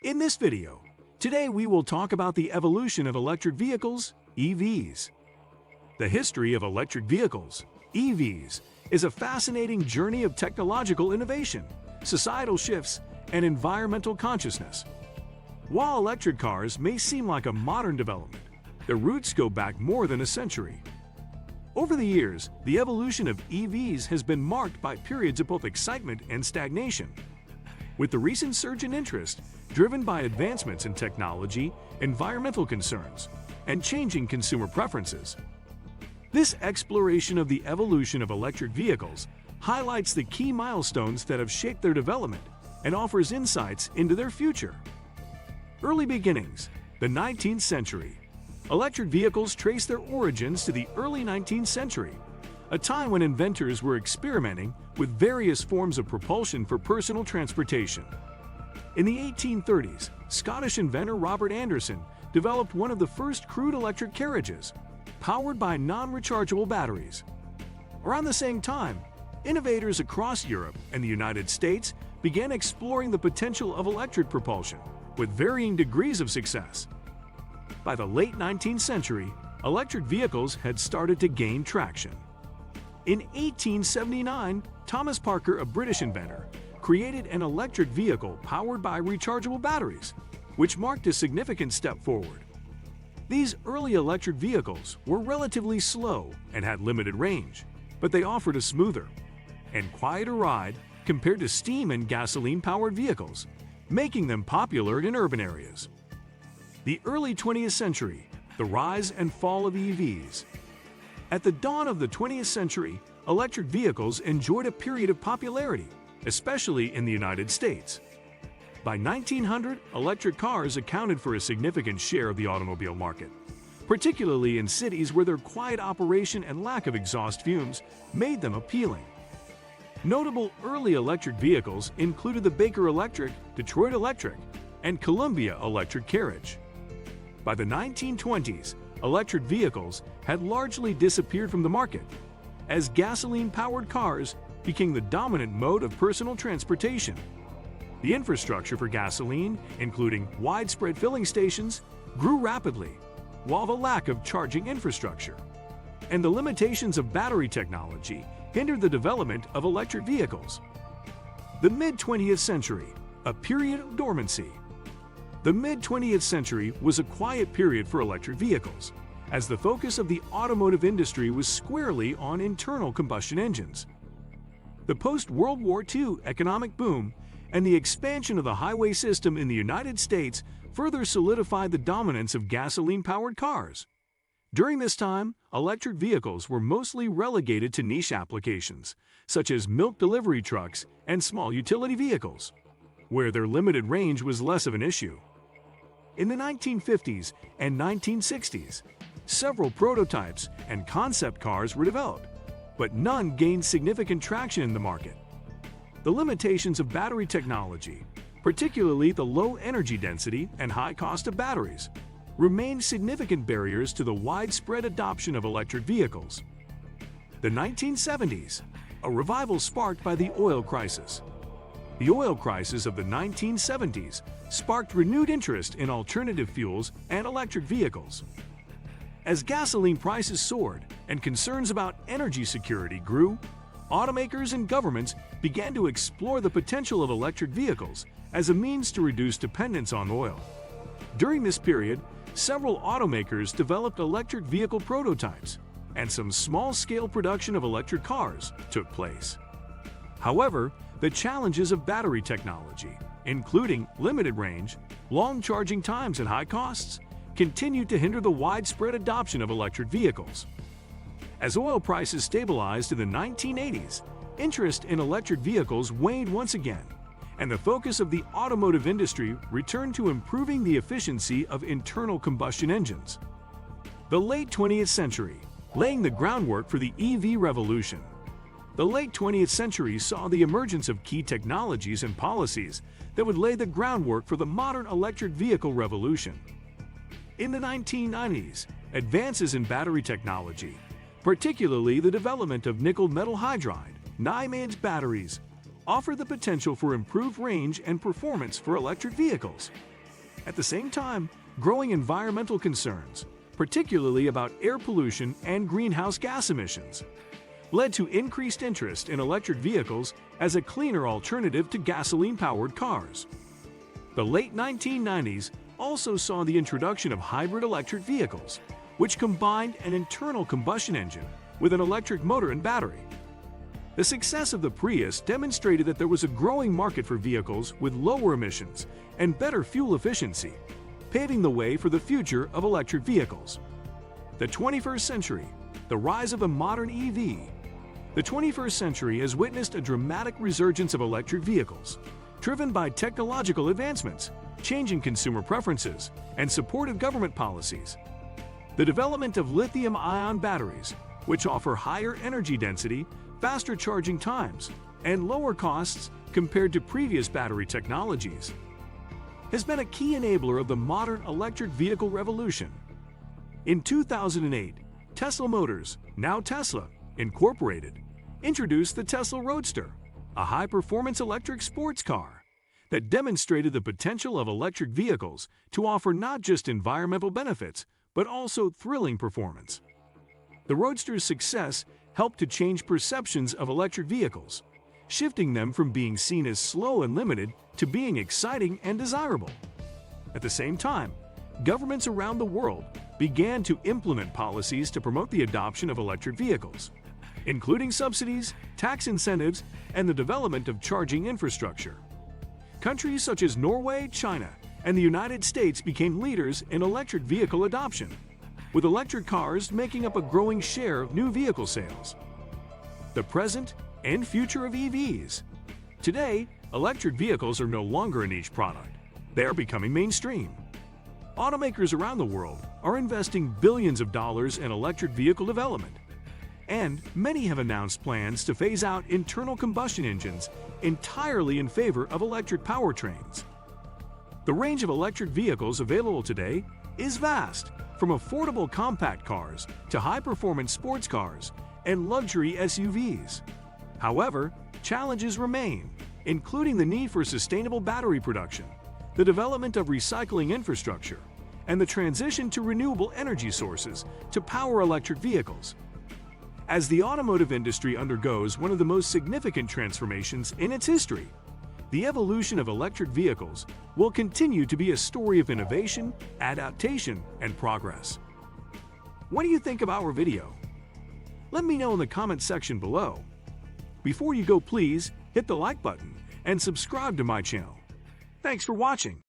In this video, today we will talk about the evolution of electric vehicles, EVs. The history of electric vehicles, EVs, is a fascinating journey of technological innovation, societal shifts, and environmental consciousness. While electric cars may seem like a modern development, their roots go back more than a century. Over the years, the evolution of EVs has been marked by periods of both excitement and stagnation. With the recent surge in interest, driven by advancements in technology, environmental concerns, and changing consumer preferences. This exploration of the evolution of electric vehicles highlights the key milestones that have shaped their development and offers insights into their future. Early beginnings, the 19th century. Electric vehicles trace their origins to the early 19th century, a time when inventors were experimenting with various forms of propulsion for personal transportation. In the 1830s, Scottish inventor Robert Anderson developed one of the first crude electric carriages, powered by non-rechargeable batteries. Around the same time, innovators across Europe and the United States began exploring the potential of electric propulsion, with varying degrees of success. By the late 19th century, electric vehicles had started to gain traction. In 1879, Thomas Parker, a British inventor, created an electric vehicle powered by rechargeable batteries, which marked a significant step forward. These early electric vehicles were relatively slow and had limited range, but they offered a smoother and quieter ride compared to steam and gasoline-powered vehicles, making them popular in urban areas. The early 20th century, the rise and fall of EVs. At the dawn of the 20th century, electric vehicles enjoyed a period of popularity, especially in the United States. By 1900, electric cars accounted for a significant share of the automobile market, particularly in cities where their quiet operation and lack of exhaust fumes made them appealing. Notable early electric vehicles included the Baker Electric, Detroit Electric, and Columbia Electric Carriage. By the 1920s, electric vehicles had largely disappeared from the market, as gasoline-powered cars became the dominant mode of personal transportation. The infrastructure for gasoline, including widespread filling stations, grew rapidly, while the lack of charging infrastructure and the limitations of battery technology hindered the development of electric vehicles. The mid-20th century, a period of dormancy. The mid-20th century was a quiet period for electric vehicles, as the focus of the automotive industry was squarely on internal combustion engines. The post-World War II economic boom and the expansion of the highway system in the United States further solidified the dominance of gasoline-powered cars. During this time, electric vehicles were mostly relegated to niche applications, such as milk delivery trucks and small utility vehicles, where their limited range was less of an issue. In the 1950s and 1960s, several prototypes and concept cars were developed, but none gained significant traction in the market. The limitations of battery technology, particularly the low energy density and high cost of batteries, remained significant barriers to the widespread adoption of electric vehicles. The 1970s, a revival sparked by the oil crisis. The oil crisis of the 1970s sparked renewed interest in alternative fuels and electric vehicles. As gasoline prices soared and concerns about energy security grew, automakers and governments began to explore the potential of electric vehicles as a means to reduce dependence on oil. During this period, several automakers developed electric vehicle prototypes, and some small-scale production of electric cars took place. However, the challenges of battery technology, including limited range, long charging times, and high costs, continued to hinder the widespread adoption of electric vehicles. As oil prices stabilized in the 1980s, interest in electric vehicles waned once again, and the focus of the automotive industry returned to improving the efficiency of internal combustion engines. The late 20th century, laying the groundwork for the EV revolution. The late 20th century saw the emergence of key technologies and policies that would lay the groundwork for the modern electric vehicle revolution. In the 1990s, advances in battery technology, particularly the development of nickel metal hydride, NiMH batteries, offer the potential for improved range and performance for electric vehicles. At the same time, growing environmental concerns, particularly about air pollution and greenhouse gas emissions, led to increased interest in electric vehicles as a cleaner alternative to gasoline-powered cars. The late 1990s also saw the introduction of hybrid electric vehicles, which combined an internal combustion engine with an electric motor and battery. The success of the Prius demonstrated that there was a growing market for vehicles with lower emissions and better fuel efficiency, paving the way for the future of electric vehicles. The 21st century, the rise of a modern EV. The 21st century has witnessed a dramatic resurgence of electric vehicles, driven by technological advancements, changing consumer preferences, and supportive government policies. The development of lithium-ion batteries, which offer higher energy density, faster charging times, and lower costs compared to previous battery technologies, has been a key enabler of the modern electric vehicle revolution. In 2008, Tesla Motors, now Tesla, Incorporated, introduced the Tesla Roadster, a high-performance electric sports car that demonstrated the potential of electric vehicles to offer not just environmental benefits, but also thrilling performance. The Roadster's success helped to change perceptions of electric vehicles, shifting them from being seen as slow and limited to being exciting and desirable. At the same time, governments around the world began to implement policies to promote the adoption of electric vehicles, including subsidies, tax incentives, and the development of charging infrastructure. Countries such as Norway, China, and the United States became leaders in electric vehicle adoption, with electric cars making up a growing share of new vehicle sales. The present and future of EVs. Today, electric vehicles are no longer a niche product. They are becoming mainstream. Automakers around the world are investing billions of dollars in electric vehicle development, and many have announced plans to phase out internal combustion engines entirely in favor of electric powertrains. The range of electric vehicles available today is vast, from affordable compact cars to high-performance sports cars and luxury SUVs. However, challenges remain, including the need for sustainable battery production, the development of recycling infrastructure, and the transition to renewable energy sources to power electric vehicles. As the automotive industry undergoes one of the most significant transformations in its history, the evolution of electric vehicles will continue to be a story of innovation, adaptation, and progress. What do you think of our video? Let me know in the comment section below. Before you go, please hit the like button and subscribe to my channel. Thanks for watching.